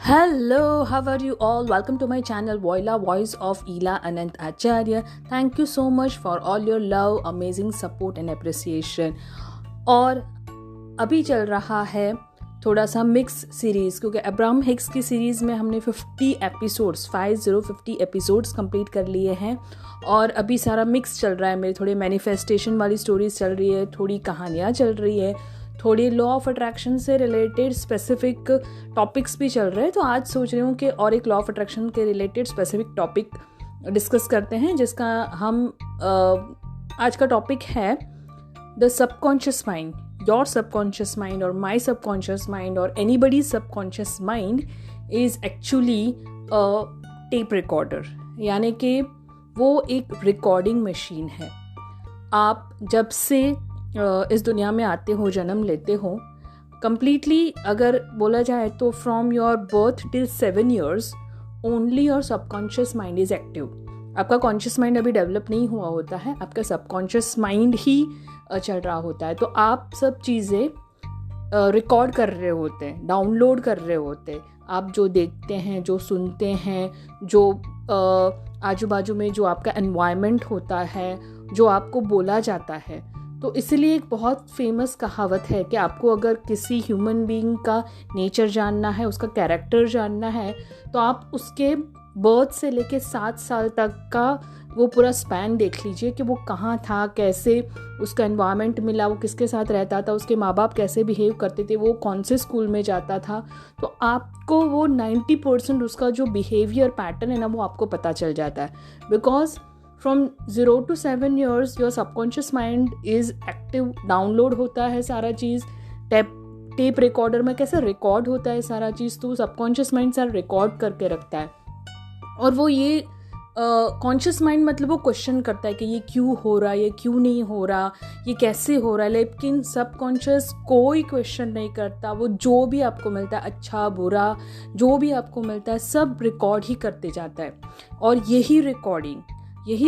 Hello, how are you all? Welcome to my channel Voila Voice of Ela Anant Acharya. Thank you so much for all your love, amazing support and appreciation. और अभी चल रहा है थोड़ा सा mix series, क्योंकि Abraham Hicks की series में हमने 50 एपिसोड्स कंप्लीट कर लिए हैं और अभी सारा मिक्स चल रहा है। मेरे थोड़े मैनिफेस्टेशन वाली स्टोरीज चल रही है, थोड़ी कहानियाँ चल रही है, थोड़ी लॉ ऑफ अट्रैक्शन से रिलेटेड स्पेसिफिक टॉपिक्स भी चल रहे हैं। तो आज सोच रही हूँ कि और एक लॉ ऑफ अट्रैक्शन के रिलेटेड स्पेसिफिक टॉपिक डिस्कस करते हैं, जिसका हम आज का टॉपिक है the subconscious mind. Your subconscious mind और माई सबकॉन्शियस माइंड और anybody subconscious mind is actually a tape recorder, यानी कि वो एक रिकॉर्डिंग मशीन है। आप जब से इस दुनिया में आते हो, जन्म लेते हो, कंप्लीटली अगर बोला जाए तो from your birth till 7 years only your subconscious mind is active. आपका कॉन्शियस माइंड अभी डेवलप नहीं हुआ होता है, आपका सबकॉन्शियस माइंड ही चल रहा होता है। तो आप सब चीज़ें रिकॉर्ड कर रहे होते हैं, डाउनलोड कर रहे होते हैं। आप जो देखते हैं, जो सुनते हैं, जो आजू बाजू में जो आपका एनवायरनमेंट होता है, जो आपको बोला जाता है। तो इसलिए एक बहुत फेमस कहावत है कि आपको अगर किसी ह्यूमन बीइंग का नेचर जानना है, उसका कैरेक्टर जानना है, तो आप उसके बर्थ से लेके 7 साल तक का वो पूरा स्पैन देख लीजिए कि वो कहाँ था, कैसे उसका एनवायरनमेंट मिला, वो किसके साथ रहता था, उसके माँ बाप कैसे बिहेव करते थे, वो कौन से स्कूल में जाता था। तो आपको वो 90% उसका जो बिहेवियर पैटर्न है ना, वो आपको पता चल जाता है। Because from 0 to 7 years your subconscious mind is active, download होता है सारा चीज़। टेप रिकॉर्डर में कैसे रिकॉर्ड होता है सारा चीज़, तो सबकॉन्शियस माइंड सारा रिकॉर्ड करके रखता है। और वो ये कॉन्शियस माइंड मतलब वो क्वेश्चन करता है कि ये क्यों हो रहा है, ये क्यों नहीं हो रहा, ये कैसे हो रहा है। लेकिन सबकॉन्शियस कोई क्वेश्चन नहीं करता। वो जो भी आपको मिलता है, अच्छा बुरा जो भी आपको मिलता है, सब रिकॉर्ड ही करते जाता है। और यही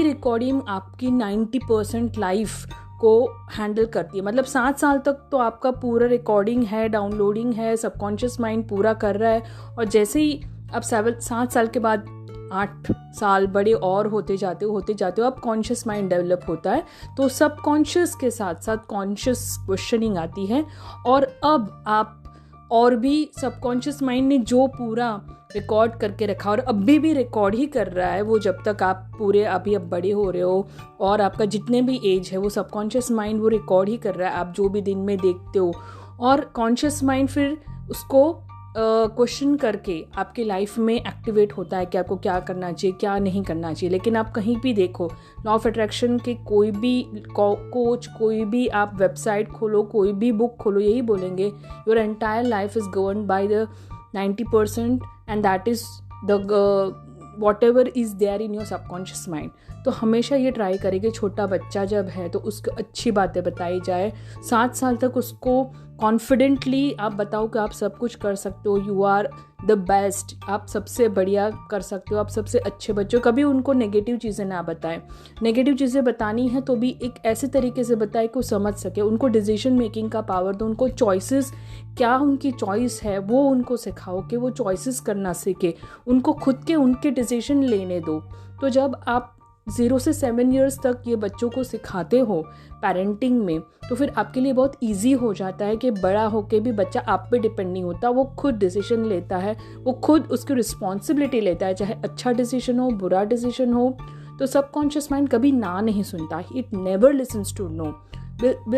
रिकॉर्डिंग आपकी 90% लाइफ को हैंडल करती है। मतलब 7 साल तक तो आपका पूरा रिकॉर्डिंग है, डाउनलोडिंग है, सबकॉन्शियस माइंड पूरा कर रहा है। और जैसे ही अब 7 साल के बाद 8 साल बड़े और होते जाते हो अब कॉन्शियस माइंड डेवलप होता है। तो सबकॉन्शियस के साथ साथ कॉन्शियस क्वेश्चनिंग आती है। और अब आप और भी सबकॉन्शियस माइंड ने जो पूरा रिकॉर्ड करके रखा और अभी भी रिकॉर्ड ही कर रहा है, वो जब तक आप पूरे अभी अब बड़े हो रहे हो और आपका जितने भी एज है, वो सबकॉन्शियस माइंड वो रिकॉर्ड ही कर रहा है, आप जो भी दिन में देखते हो। और कॉन्शियस माइंड फिर उसको क्वेश्चन करके आपके लाइफ में एक्टिवेट होता है कि आपको क्या करना चाहिए, क्या नहीं करना चाहिए। लेकिन आप कहीं भी देखो, लॉ ऑफ अट्रैक्शन के कोई भी कोच, कोई भी आप वेबसाइट खोलो, कोई भी बुक खोलो, यही बोलेंगे your entire life is govern by the 90% and that is the whatever is there in your subconscious mind। तो हमेशा ये ट्राई करें कि छोटा बच्चा जब है तो उसको अच्छी बातें बताई जाए। 7 साल तक उसको कॉन्फिडेंटली आप बताओ कि आप सब कुछ कर सकते हो, यू आर द बेस्ट, आप सबसे बढ़िया कर सकते हो, आप सबसे अच्छे बच्चे हो। कभी उनको नेगेटिव चीज़ें ना बताएं। नेगेटिव चीज़ें बतानी है तो भी एक ऐसे तरीके से बताएं कि वो समझ सके। उनको डिसीजन मेकिंग का पावर दो, उनको चॉइसेस, क्या उनकी चॉइस है वो उनको सिखाओ कि वो चॉइसेस करना सीखे, उनको खुद के उनके डिसीजन लेने दो। तो जब आप 0 से 7 years तक ये बच्चों को सिखाते हो पेरेंटिंग में, तो फिर आपके लिए बहुत इजी हो जाता है कि बड़ा होके भी बच्चा आप पे डिपेंड नहीं होता, वो खुद डिसीजन लेता है, वो खुद उसकी रिस्पॉन्सिबिलिटी लेता है, चाहे अच्छा डिसीजन हो, बुरा डिसीजन हो। तो सबकॉन्शियस माइंड कभी ना नहीं सुनता, it never listens to no.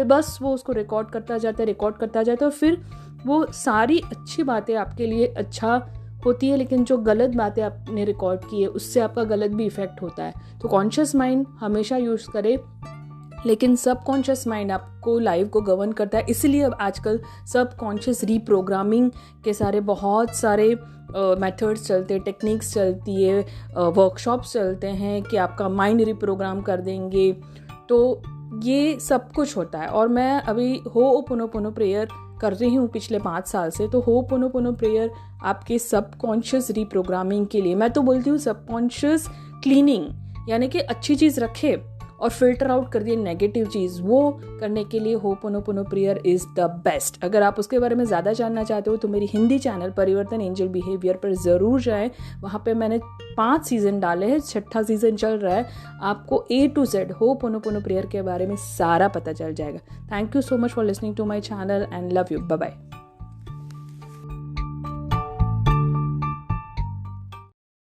बस वो उसको रिकॉर्ड करता जाता है और फिर वो सारी अच्छी बातें आपके लिए अच्छा होती है, लेकिन जो गलत बातें आपने रिकॉर्ड की है उससे आपका गलत भी इफेक्ट होता है। तो कॉन्शियस माइंड हमेशा यूज़ करे, लेकिन सबकॉन्शियस माइंड आपको लाइफ को गवर्न करता है। इसलिए अब आजकल सबकॉन्शियस रीप्रोग्रामिंग के सारे बहुत सारे मेथड्स चलते हैं, टेक्निक्स चलती है, वर्कशॉप्स चलते हैं कि आपका माइंड रीप्रोग्राम कर देंगे। तो ये सब कुछ होता है। और मैं अभी हो'ओपोनोपोनो प्रेयर कर रही हूँ पिछले 5 साल से। तो हो'ओपोनोपोनो प्रेयर आपके सबकॉन्शियस रीप्रोग्रामिंग के लिए, मैं तो बोलती हूँ सबकॉन्शियस क्लीनिंग, यानी कि अच्छी चीज़ रखे और फिल्टर आउट कर दिए नेगेटिव चीज़, वो करने के लिए ho'oponopono prayer is the best. अगर आप उसके बारे में ज़्यादा जानना चाहते हो तो मेरी हिंदी चैनल परिवर्तन एंजल बिहेवियर पर ज़रूर जाएं। वहाँ पे मैंने 5 सीज़न डाले हैं, 6ठा सीज़न चल रहा है। आपको A to Z Ho'oponopono prayer के बारे में सारा पता चल जाएगा। Thank you so much for listening to my channel and love you. Bye bye.